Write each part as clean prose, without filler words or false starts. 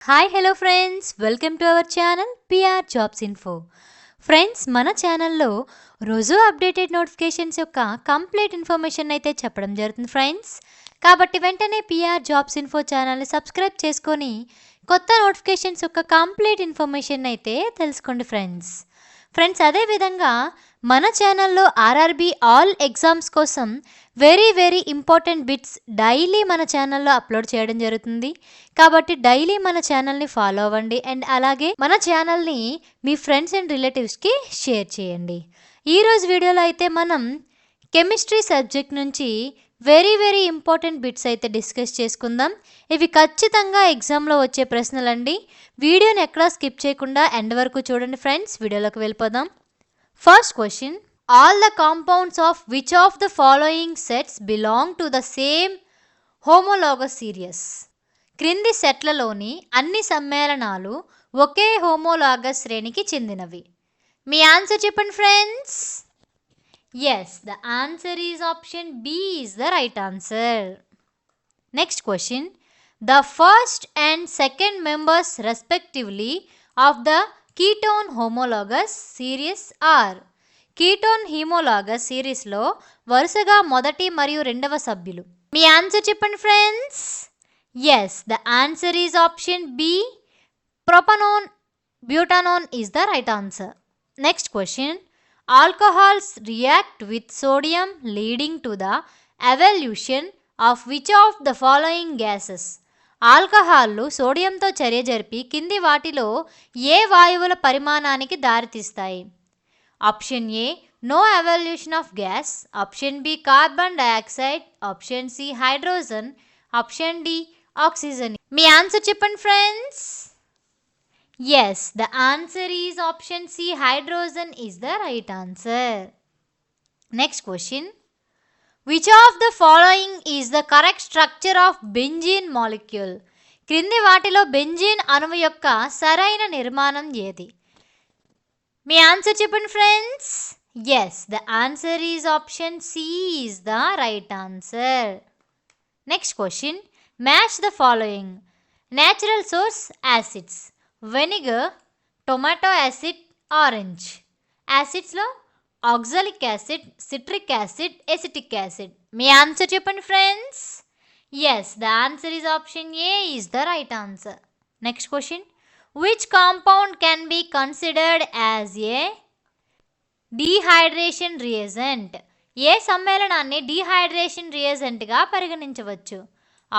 Hi hello friends, welcome to our channel PR jobs info. Friends, మన ఛానల్లో రోజు updated notifications యొక్క complete information అయితే చెప్పడం జరుగుతుంది ఫ్రెండ్స్. కాబట్టి వెంటనే పిఆర్ జాబ్స్ ఇన్ఫో ఛానల్ని సబ్స్క్రైబ్ చేసుకొని కొత్త నోటిఫికేషన్స్ యొక్క కంప్లీట్ ఇన్ఫర్మేషన్ అయితే తెలుసుకోండి ఫ్రెండ్స్. అదేవిధంగా మన ఛానల్లో ఆర్ఆర్బీ ఆల్ ఎగ్జామ్స్ కోసం వెరీ ఇంపార్టెంట్ బిట్స్ డైలీ మన ఛానల్లో అప్లోడ్ చేయడం జరుగుతుంది. కాబట్టి డైలీ మన ఛానల్ని ఫాలో అవ్వండి అండ్ అలాగే మన ఛానల్ని మీ ఫ్రెండ్స్ అండ్ రిలేటివ్స్కి షేర్ చేయండి. ఈరోజు వీడియోలో అయితే మనం కెమిస్ట్రీ సబ్జెక్ట్ నుంచి వెరీ ఇంపార్టెంట్ బిట్స్ అయితే డిస్కస్ చేసుకుందాం. ఇవి ఖచ్చితంగా ఎగ్జామ్లో వచ్చే ప్రశ్నలండి. వీడియోని ఎక్కడా స్కిప్ చేయకుండా ఎండ్ వరకు చూడండి ఫ్రెండ్స్. వీడియోలోకి వెళ్ళిపోదాం. First question, all the compounds of which of the following sets belong to the same homologous series? క్రింది సెట్లలోని అన్ని సమ్మేళనాలు ఒకే హోమోలాగస్ శ్రేణికి చెందినవి. మీ ఆన్సర్ చెప్పండి friends. Yes, the answer is option B is the right answer. Next question, the first and second members respectively of the ketone homologous series are. ketone homologous series లో వరుసగా మొదటి మరియు రెండవ సభ్యులు. మీ ఆన్సర్ చెప్పండి friends. Yes, the answer is option B. Propanone, butanone is the right answer. Next question, alcohols react with sodium leading to the evolution of which of the following gases? ఆల్కహాల్లు సోడియంతో చర్య జరిపి కింది వాటిలో ఏ వాయువుల పరిమాణానికి దారితీస్తాయి? Option A no evolution of gas, option B carbon dioxide, option C hydrogen, option D oxygen. మీ answer చెప్పండి friends. Yes, the answer is option C. Hydrogen is the right answer. Next question, which of the following is the correct structure of benzene molecule? క్రింది వాటిలో benzene అణువు యొక్క సరైన నిర్మాణం ఏది? మీ answer చెప్పండి friends. Yes, the answer is option C is the right answer. Next question, match the following. Natural source acids: vinegar, tomato acid, orange. యాసిడ్స్లో oxalic acid, citric acid, acetic acid. మీ answer చెప్పండి friends. Yes, the answer is option A is the right answer. Next question, which compound can be considered as a dehydration reagent? ఏ సమ్మేళనాన్ని dehydration రియేజెంట్గా పరిగణించవచ్చు?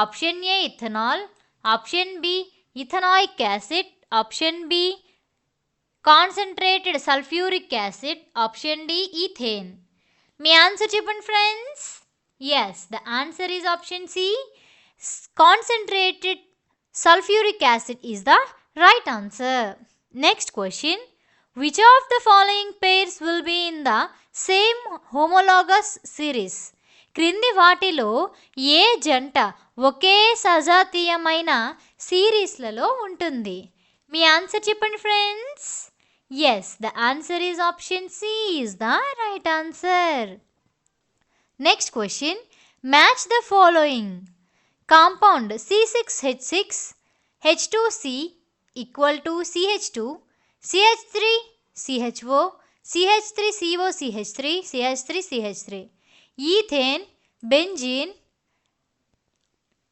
Option A ethanol, option B ethanoic acid, option B concentrated sulphuric acid, option D ethane. మీ answer చెప్పండి friends. Yes, the answer is option C, concentrated sulphuric acid is the right answer. Next question, which of the following pairs will be in the same homologous series? క్రింది వాటిలో ఏ జంట ఒకే సజాతీయమైన సిరీస్లలో ఉంటుంది? మీ ఆన్సర్ చెప్పండి friends. Yes, the answer is option C is the right answer. Next question, match the following. Compound C6H6 H2C equal to CH2 CH3 CHO CH3CO CH3 CH3 CH3. Ethane, benzene,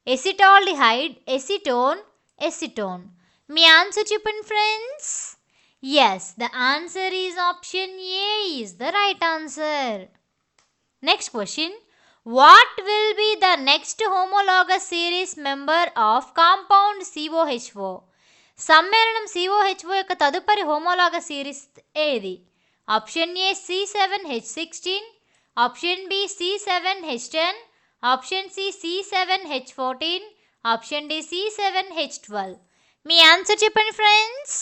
acetaldehyde, acetone, acetone. మీ answer చెప్పండి friends. Yes, the answer is option A is the right answer. Next question, what will be the next homologous series member of compound COHO? సమ్మేళనం COHO యొక్క తదుపరి homologous series ఏది? Option A C7H16, option B C7H10, option C C7H14, option D C7H12. మీ answer చెప్పండి friends.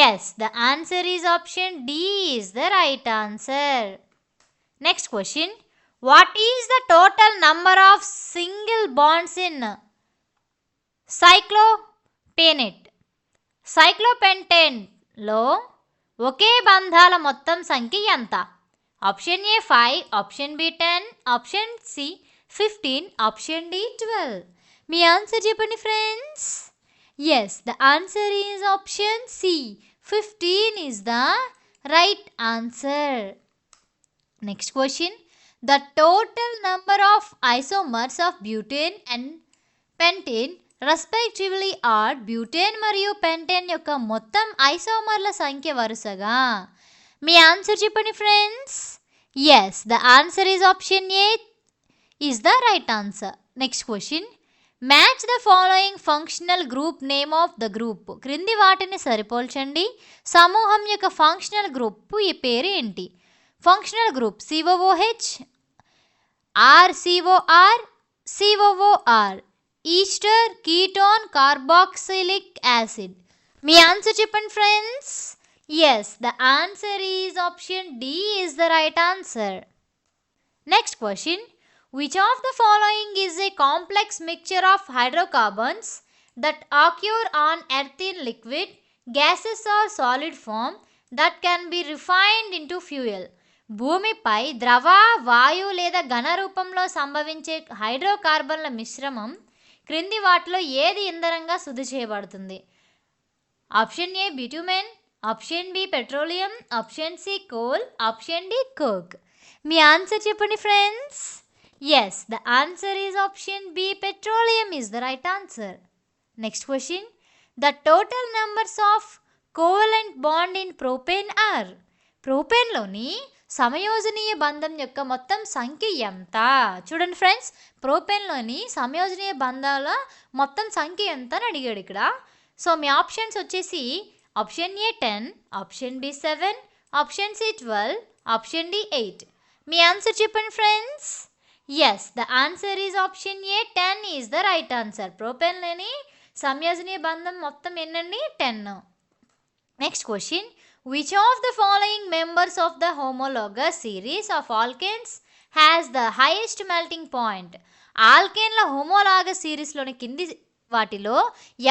Yes, the answer is option D is the right answer. Next question, what is the total number of single bonds in cyclopentane? సైక్లోపెంటేన్లో ఒకే బంధాల మొత్తం సంఖ్య ఎంత? Option A 5, option B 10, option C 15, option D 12. మీ answer చెప్పండి friends. Yes, the answer is option C. 15 is the right answer. Next question. The total number of isomers of butane and pentane respectively are butane మరియు pentane యొక్క మొత్తం ఐసోమర్ల సంఖ్య వరుసగా. మీ answer చెప్పండి friends. Yes, the answer is option A is the right answer. Next question. Match the following functional group name of the group. క్రింది వాటిని సరిపోల్చండి. సమూహం యొక్క ఫంక్షనల్ గ్రూప్ ఈ పేరు ఏంటి? Functional group COOH, RCOR, COOR, ester, ketone, carboxylic acid. మీ answer చెప్పండి friends. Yes, the answer is option D is the right answer. Next question. Which of the following is a complex mixture of hydrocarbons that occur on earth in liquid, gases or solid form that can be refined into fuel. భూమిపై ద్రవ, వాయు లేదా ఘన రూపంలో సంభవించే హైడ్రోకార్బన్ల మిశ్రమం క్రింది వాటిలో ఏది ఇంధనంగా శుద్ధి చేయబడుతుంది? Option A bitumen, option B petroleum, option C coal, option D coke. మీ ఆన్సర్ చెప్పండి friends. Yes, the answer is option B petroleum is the right answer. Next question. The total numbers of covalent bond in propane are. ప్రోపేన్లోని సమయోజనీయ బంధం యొక్క మొత్తం సంఖ్య ఎంత? చూడండి ఫ్రెండ్స్, ప్రోపేన్లోని సమయోజనీయ బంధాల మొత్తం సంఖ్య ఎంత అని అడిగాడు ఇక్కడ. సో మీ ఆప్షన్స్ వచ్చేసి option A 10, option B 7, option C 12, option D 8. మీ ఆన్సర్ చెప్పండి friends. Yes, the answer is option A 10 is the right answer. ప్రోపేన్లోని సమయోజనీయ బంధం మొత్తం ఎన్నండి? 10. Next question. Which of the following members of the homologous series of alkanes has the highest melting point? ఆల్కేన్ల homologous సిరీస్లోని కింది వాటిలో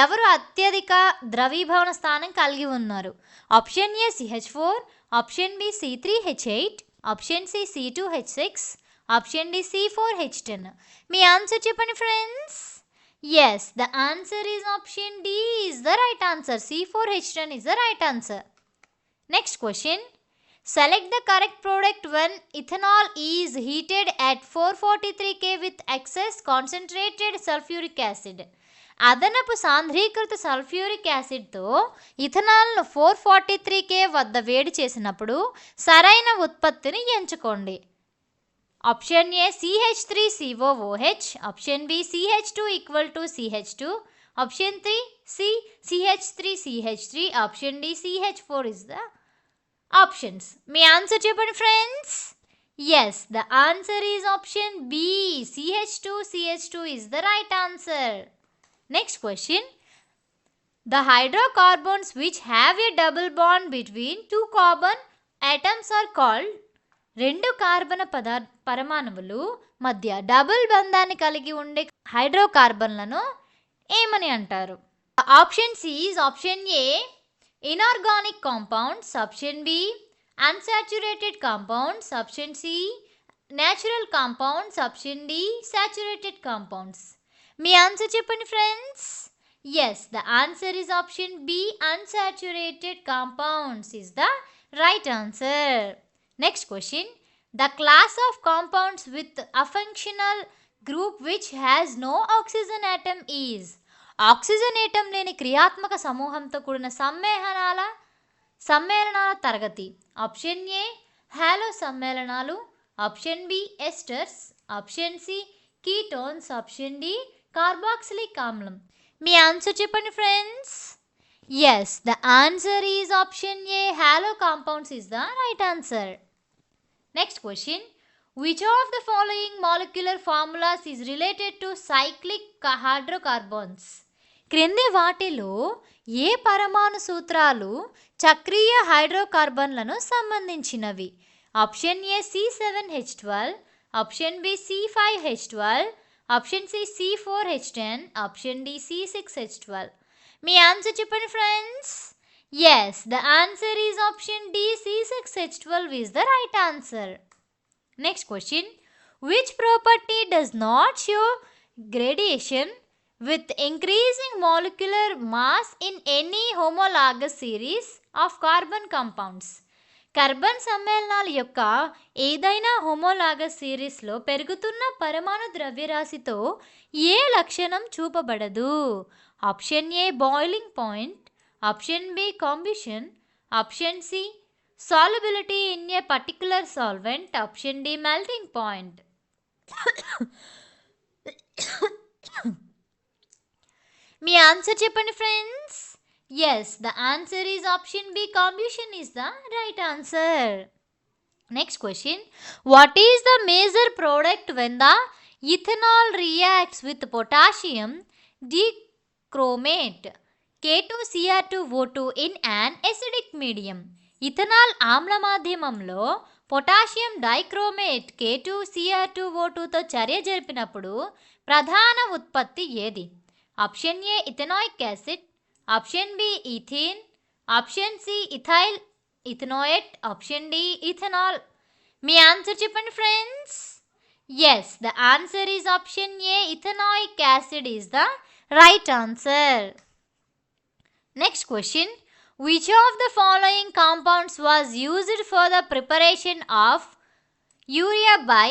ఎవరు అత్యధిక ద్రవీభవన స్థానం కలిగి ఉన్నారు? Option A CH4, option B C3H8, option C C2H6, option D C4H10. మీ ఆన్సర్ చెప్పండి friends. Yes, the answer is option D is the right answer. C4H10 is the right answer. Next question. Select the correct product when ethanol is heated at 443 K with excess concentrated sulfuric acid. అదనపు సాంద్రీకృత sulphuric యాసిడ్తో ఇథనాల్ను 443 K వద్ద వేడి చేసినప్పుడు సరైన ఉత్పత్తిని ఎంచుకోండి. Option A CH3COOH, option B CH2 = CH2, option C CH3CH3, option D CH4 is the options. మీ answer చెప్పండి friends. Yes, the answer is option B CH2 is the right answer. Next question. The hydrocarbons which have a double bond between 2 carbon atoms are called. 2 కార్బన పరమాణువులు మధ్య double బంధాన్ని కలిగి ఉండే హైడ్రోకార్బన్లను ఏమని అంటారు? Option C is option A inorganic compounds, option B unsaturated compounds, option C natural compounds, option D saturated compounds. మీ ఆన్సర్ చెప్పండి friends. Yes, the answer is option B unsaturated compounds is the right answer. Next question. The class of compounds with a functional group which has no oxygen atom is. Oxygen atom లేని క్రియాత్మక సమూహంతో కూడిన సమ్మేళనాల తరగతి. Option A halo సమ్మేళనాలు, option B esters, option C ketones, option D carboxylic ఆమ్లం. మీ answer చెప్పండి friends. Yes, the answer is option A hollow compounds is the right answer. Next question. Which of the following molecular formulas is related to cyclic hydrocarbons? క్రింది వాటిలో ఏ పరమాణు సూత్రాలు చక్రీయ హైడ్రోకార్బన్లను సంబంధించినవి? Option A C7H12, option B C5H12, option C C4H10, option D C6H12. మీ answer చెప్పండి friends. Yes, the answer is option D C6H12 is the right answer. Next question. Which property does not show gradation with increasing molecular mass in any homologous series of carbon compounds. Carbon సమ్మేళనాల యొక్క ఏదైనా homologous సిరీస్లో పెరుగుతున్న పరమాణు ద్రవ్యరాశితో ఏ లక్షణం చూపబడదు? Option A boiling point, option B combustion, option C solubility in a particular solvent, option D melting point. మీ ఆన్సర్ చెప్పండి friends. Yes, the answer is option B, combustion is the right answer. Next question, what is the major product when the ethanol reacts with potassium dichromate K2Cr2O2 in an acidic medium? Ethanol ఆమ్ల మాధ్యమంలో potassium dichromate K2Cr2O2తో చర్య జరిపినప్పుడు ప్రధాన ఉత్పత్తి ఏది? Option A ethanoic acid, option B ethane, option C ethyl ethanoate, option D ethanol. మీ answer చెప్పండి friends. Yes, the answer is option A ethanoic acid is the right answer. Next question, which of the following compounds was used for the preparation of urea by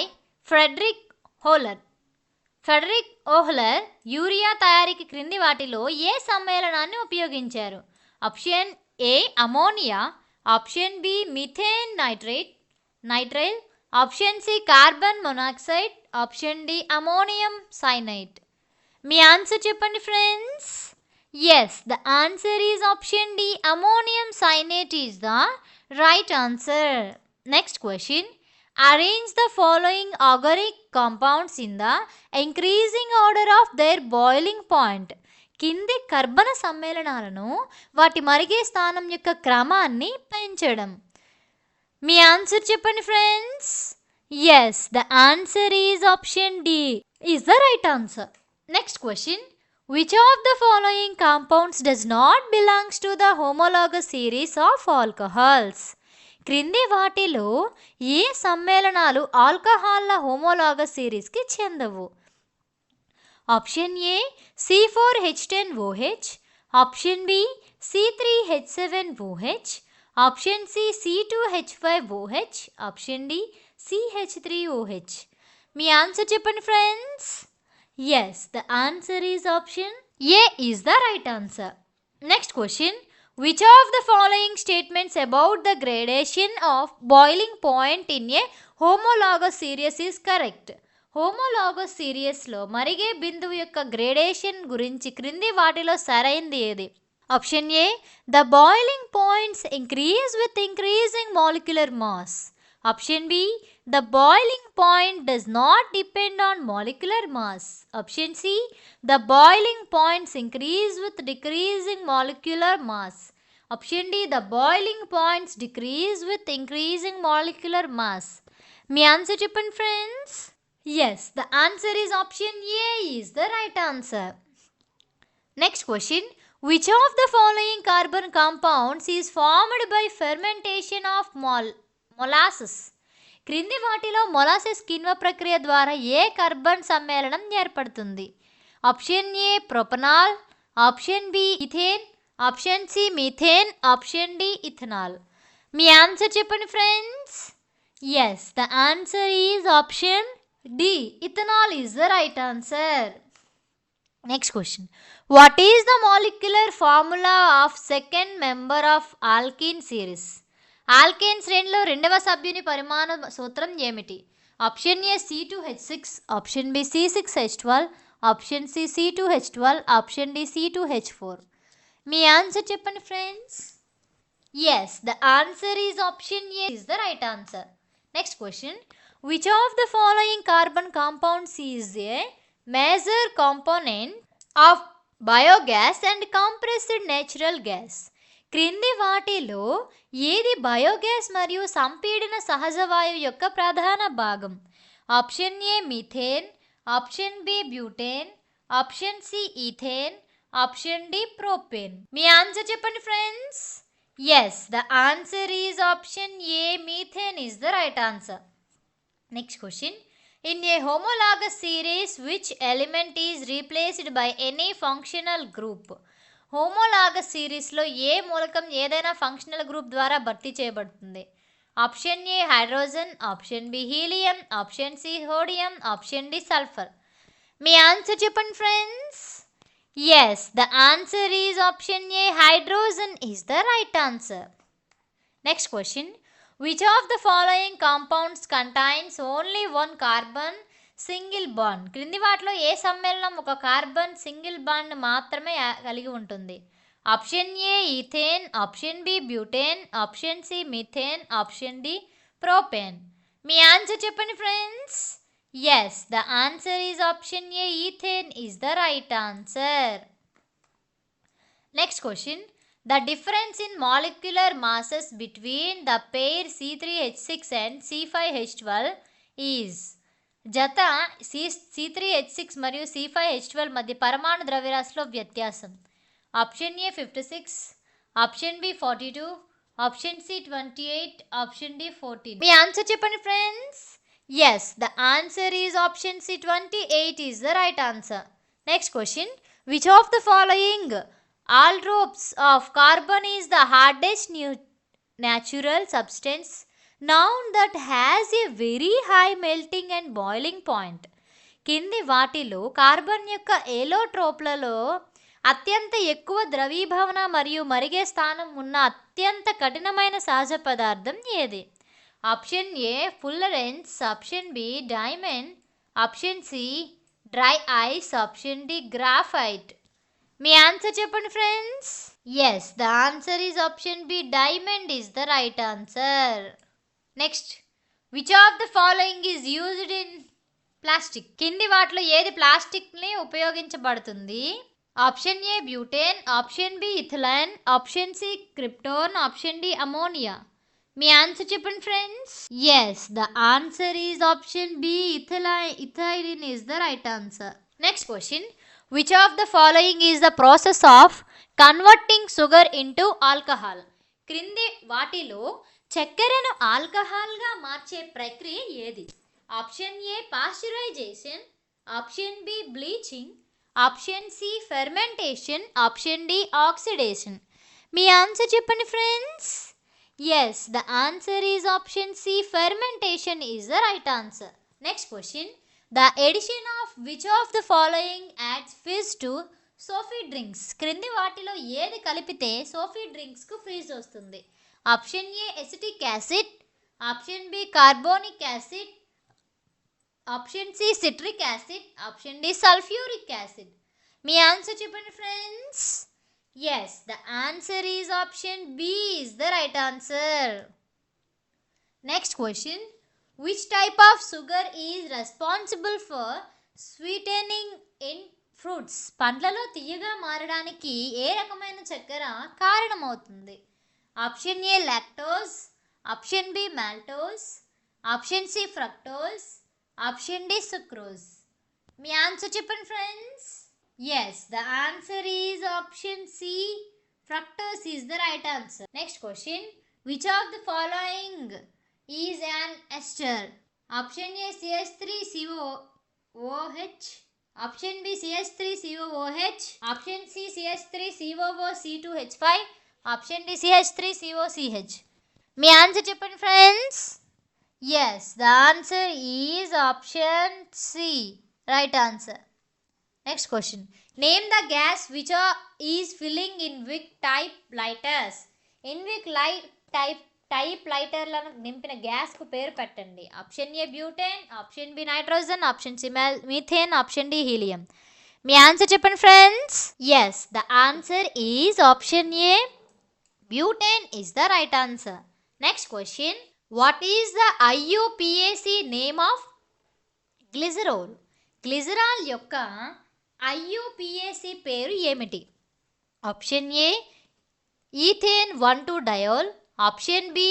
Frederick Hohler? Frederick Wohler urea తయారీకి క్రింది వాటిలో ఏ సమ్మేళనాన్ని ఉపయోగించారు? Option A ammonia, option B methane nitrile, option C carbon monoxide, option D ammonium cyanide. మీ answer చెప్పండి friends. Yes, the answer is option D ammonium cyanide is the right answer. Next question, arrange the following organic compounds in the increasing order of their boiling point. కింది కర్బన సమ్మేళనాలను వాటి మరిగే స్థానం యొక్క క్రమాన్ని పెంచడం. మీ ఆన్సర్ చెప్పండి friends. Yes, the answer is option D is the right answer. Next question, which of the following compounds does not belongs to the homologous series of alcohols? క్రింది వాటిలో ఏ సమ్మేళనాలు ఆల్కహాల్ల హోమోలాగస్ సిరీస్కి చెందవు? Option A C4H10OH, option B C3H7OH, option C C2H5OH, option D CH3OH. మీ answer చెప్పండి friends. Yes, the answer is option A is the right answer. Next question, which of the following statements about the gradation of boiling point in a homologous series is correct? homologous seriesలో మరిగే బిందువు యొక్క gradation గురించి క్రింది వాటిలో సరైనది ఏది? Option A the boiling points increase with increasing molecular mass, option B the boiling point does not depend on molecular mass, option C the boiling points increase with decreasing molecular mass, option D the boiling points decrease with increasing molecular mass. మీ answer చెప్పండి friends. Yes, the answer is option A is the right answer. Next question, which of the following carbon compounds is formed by fermentation of molasses? క్రింది వాటిలో molasses కిణ్వ ప్రక్రియ ద్వారా ఏ carbon సమ్మేళనం ఏర్పడుతుంది? Option A propanol, option B ethane, option C methane, option D ethanol. మీ answer చెప్పండి friends. Yes, the answer is option D ethanol is the right answer. Next question, what is the molecular formula of second member of alkene series? Alkane శ్రేణిలో రెండవ సభ్యుని పరిమాణ సూత్రం ఏమిటి? Option A C2H6, option B C6H12, option C C2H12, option D C2H4. మీ answer చెప్పండి friends. Yes, the answer is option A is the right answer. Next question, which of the following carbon compounds is a major component of biogas and compressed natural gas? క్రింది వాటిలో ఏది biogas మరియు సంపీడన సహజ వాయువు యొక్క ప్రధాన భాగం? Option A methane, option B butane, option C ethane, option D propane. మీ ఆన్సర్ చెప్పండి friends. Yes, the answer is option A methane is the right answer. Next question, In a homologous series, which element is replaced by any functional group? Homologous సిరీస్లో ఏ మూలకం ఏదైనా functional group ద్వారా భర్తీ చేయబడుతుంది? Option A hydrogen, option B helium, option C sodium, option D sulphur. మీ answer చెప్పండి friends. Yes, the answer is option A hydrogen is the right answer. Next question. Which of the following compounds contains only one carbon single bond? క్రింది వాటిలో ఏ సమ్మేళనం ఒక carbon single bond మాత్రమే కలిగి ఉంటుంది? Option A ethane, option B butane, option C methane, option D propane. మీ answer చెప్పండి friends. Yes, the answer is option A ethane is the right answer. Next question. The difference in molecular masses between the pair C3H6 and C5H12 is. జత C3H6 మరియు C5H12 మధ్య పరమాణు ద్రవ్యరాశిలో వ్యత్యాసం. Option A 56, option B 42, option C 28, option D 14. మీ answer చెప్పండి friends. Yes, the answer is option C 28 is the right answer. Next question. Which of the following allotropes of carbon is the hardest natural substance known that has a very high melting and boiling point? కింది వాటిలో carbon యొక్క ఏలోట్రోప్లలో అత్యంత ఎక్కువ ద్రవీభవన మరియు మరిగే స్థానం ఉన్న అత్యంత కఠినమైన సహజ పదార్థం ఏది? Option A fullerenes, option B diamond, option C dry ice, option D graphite. మీ ఆన్సర్ చెప్పండి friends. Yes, the answer is option B diamond is the right answer. Next. Which of the following is used in plastic? కింది వాటిలో ఏది ప్లాస్టిక్ని ఉపయోగించబడుతుంది? Option A butane, option B ethylene, option C krypton, option D ammonia. మీ answer చెప్పండి friends. Yes, the answer is option B ethylene is the right answer. Next question. Which of the following is the process of converting sugar into alcohol? క్రింది వాటిలో చక్కెరను ఆల్కహాల్గా మార్చే ప్రక్రియ ఏది? Option A pasteurisation, option B bleaching, option C fermentation, option D oxidation. మీ answer చెప్పండి friends. Yes, the answer is option C fermentation is the right answer. Next question. The addition of which of the following adds fizz to soft drinks? క్రింది వాటిలో ఏది కలిపితే సోఫీ డ్రింక్స్కు fizz వస్తుంది? Option A acetic acid, option B carbonic acid, option C citric acid, option D sulphuric acid. మీ answer చెప్పండి friends. Yes, the answer is option B is the right answer. Next question. Which type of sugar is responsible for sweetening in fruits? పండ్లలో తీయగా మారడానికి ఏ రకమైన చక్కెర కారణమవుతుంది? Option A lactose, option B maltose, option C fructose, option D sucrose. మీ answer చెప్పండి friends. Yes, the answer is option C fructose is the right answer. Next question. Which of the following is an ester? Option A CH3COOH, option B CH3COOH, option C CH3COOC2H5, option D CH3COCH. మీ answer చెప్పండి friends. Yes, the answer is option C right answer. Next question. Name the gas which is filling in wick type lighters? In wick type లైటర్లను నింపిన గ్యాస్కు పేరు పెట్టండి. Option A butane, option B nitrogen, option C methane, option D helium. మీ answer చెప్పండి friends. Yes, the answer is option A butane is the right answer. Next question. What is the IUPAC name of glycerol? Glycerol యొక్క IUPAC పేరు ఏమిటి? Option A ethane 1,2-డయోల్, option B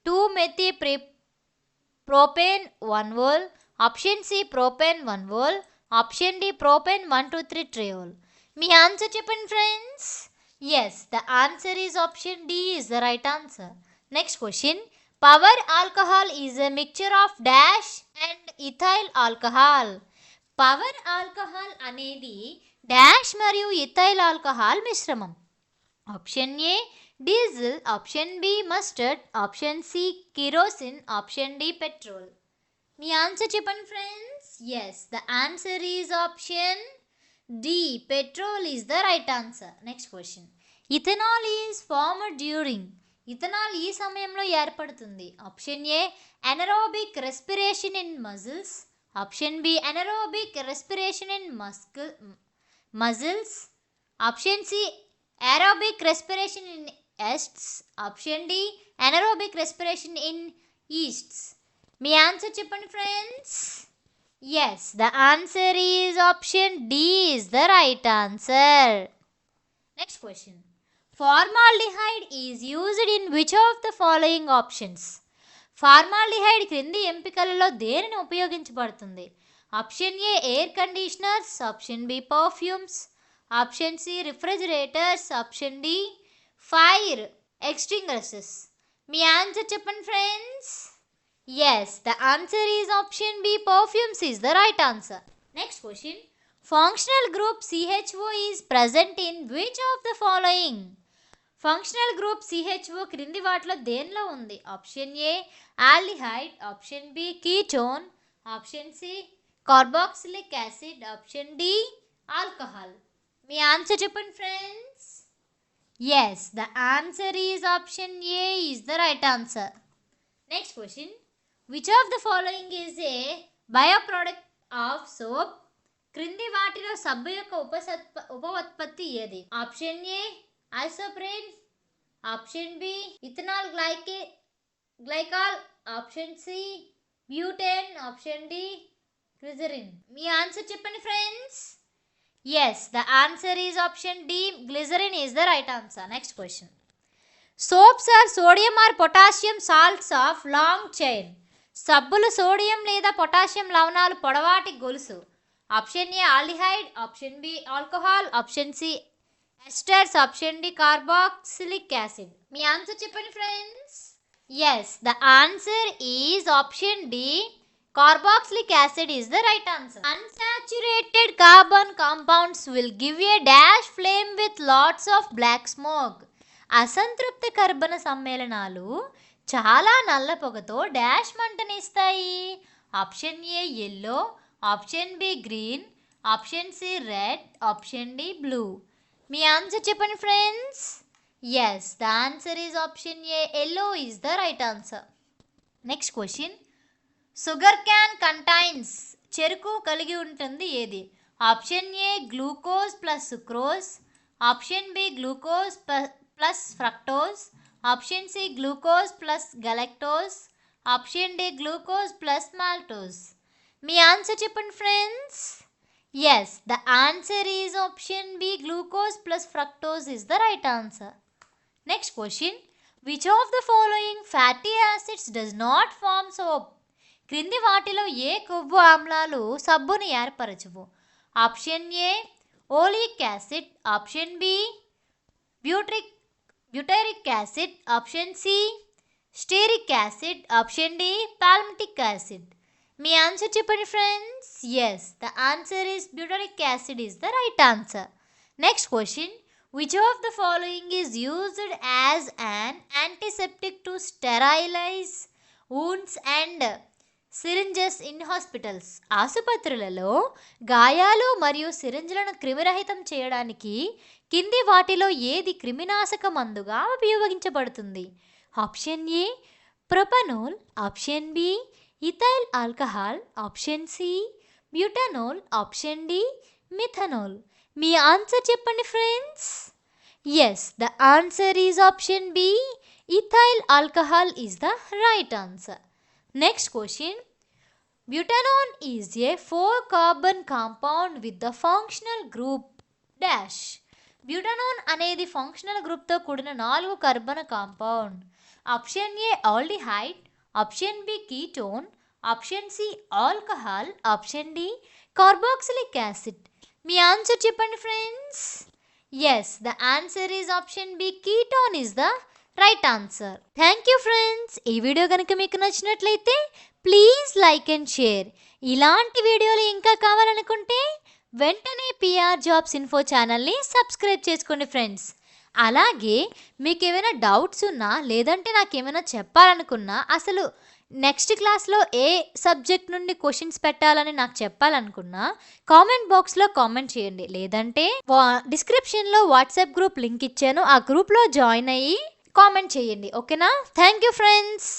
2-మెథిప్రోపేన్ 1-ఓల్, option C propane 1-ఓల్, option D propane 1,2,3-ట్రియోల్. మీ answer చెప్పండి friends. Yes, the answer is option D is the right answer. Next question. Power alcohol is a mixture of dash and ethyl alcohol. Power alcohol అనేది dash మరియు ethyl alcohol మిశ్రమం. Option A diesel, option B mustard, option C kerosene, option D petrol. మీ answer చెప్పండి friends. Yes, the answer is option D, petrol is the right answer. Next question. Ethanol is formed during. Ethanol ఈ సమయంలో ఏర్పడుతుంది. Option A anaerobic respiration in muscles, option B anaerobic respiration in muscles, option C aerobic respiration in yeasts, option D anaerobic respiration in yeasts. మీ answer చెప్పండి friends. Yes, the answer is option D is the right answer. Next question. Formaldehyde is used in which of the following options. Formaldehyde క్రింది ఎంపికలలో దేనిని ఉపయోగించబడుతుంది. Option A air conditioners, option B perfumes, option C refrigerators, option D fire extinguishers. మీ answer చెప్పండి friends. Yes, the answer is option B perfumes is the right answer. Next question. Functional group CHO is present in which of the following. Functional group CHO క్రింది వాటిలో దేనిలో ఉంది. Option A aldehyde, option B ketone, option C carboxylic acid, option D alcohol. మీ answer చెప్పండి friends. Yes, the answer is option A is the right answer. Next question. Which of the following is a bio product of soap. క్రింది వాటిలో సబ్బు యొక్క ఉప ఉత్పత్తి ఏది. Option A isoprene, option B ethanol glycol, option C butane, option D glycerin. Me answer చెప్పండి friends. Yes, the answer is option D, glycerin is the right answer. Next question. Soaps are sodium or potassium salts of long chain. సబ్బులు sodium లేదా potassium లవణాలు పొడవాటి గొలుసు. Option A aldehyde, option B alcohol, option C esters, option D carboxylic acid. మీ answer చెప్పండి friends. Yes, the answer is option D carboxylic acid is the right answer. Unsaturated carbon compounds will give a dash flame with lots of black smoke. అసంతృప్త కర్బన సమ్మేళనాలు చాలా నల్ల పొగతో dash మంటనిస్తాయి. Option A yellow, option B green, option C red, option D blue. మీ answer చెప్పండి friends. Yes, the answer is option A yellow is the right answer. Next question. Sugar cane contains. చెరుకు కలిగి ఉంటుంది ఏది. Option A glucose plus sucrose, option B glucose plus fructose, option C glucose plus galactose, option D glucose plus maltose. మీ answer చెప్పండి friends. Yes, the answer is option B glucose plus fructose is the right answer. Next question. Which of the following fatty acids does not form soap. క్రింది వాటిలో ఏ కొవ్వు ఆమ్లాలు సబ్బును ఏర్పరచవు. Option A oleic acid, option B butyric acid, option C stearic acid, option D palmitic acid. మీ answer చెప్పండి friends. Yes, the answer is butyric acid is the right answer. Next question. Which of the following is used as an antiseptic to sterilize wounds and syringes in hospitals. ఆసుపత్రులలో గాయాలు మరియు సిరింజ్లను క్రిమిరహితం చేయడానికి కింది వాటిలో ఏది క్రిమినాశక మందుగా ఉపయోగించబడుతుంది. Option A propanol, option B ethyl alcohol, option C butanol, option D methanol. మీ ఆన్సర్ చెప్పండి friends. Yes, the answer is option B ethyl alcohol is the right answer. Next question. Butanone is a 4-carbon compound with the functional group dash. Butanone అనేది functional గ్రూప్తో కూడిన 4 carbon compound. Option A aldehyde, option B ketone, option C alcohol, option D carboxylic acid. మీ answer చెప్పండి friends. Yes, the answer is option B ketone is the right answer. Thank you friends. ఈ video కనుక మీకు నచ్చినట్లయితే please like and share. ఇలాంటి వీడియోలు ఇంకా కావాలనుకుంటే వెంటనే పిఆర్ జాబ్స్ ఇన్ఫో ఛానల్ని సబ్స్క్రైబ్ చేసుకోండి ఫ్రెండ్స్. అలాగే మీకు ఏమైనా డౌట్స్ ఉన్నా లేదంటే నాకేమైనా చెప్పాలనుకున్నా, అసలు నెక్స్ట్ క్లాస్లో ఏ సబ్జెక్ట్ నుండి క్వశ్చన్స్ పెట్టాలని నాకు చెప్పాలనుకున్నా కామెంట్ బాక్స్లో కామెంట్ చేయండి. లేదంటే డిస్క్రిప్షన్లో వాట్సాప్ గ్రూప్ లింక్ ఇచ్చాను, ఆ గ్రూప్లో జాయిన్ అయ్యి కామెంట్ చేయండి. ఓకేనా? Thank you friends.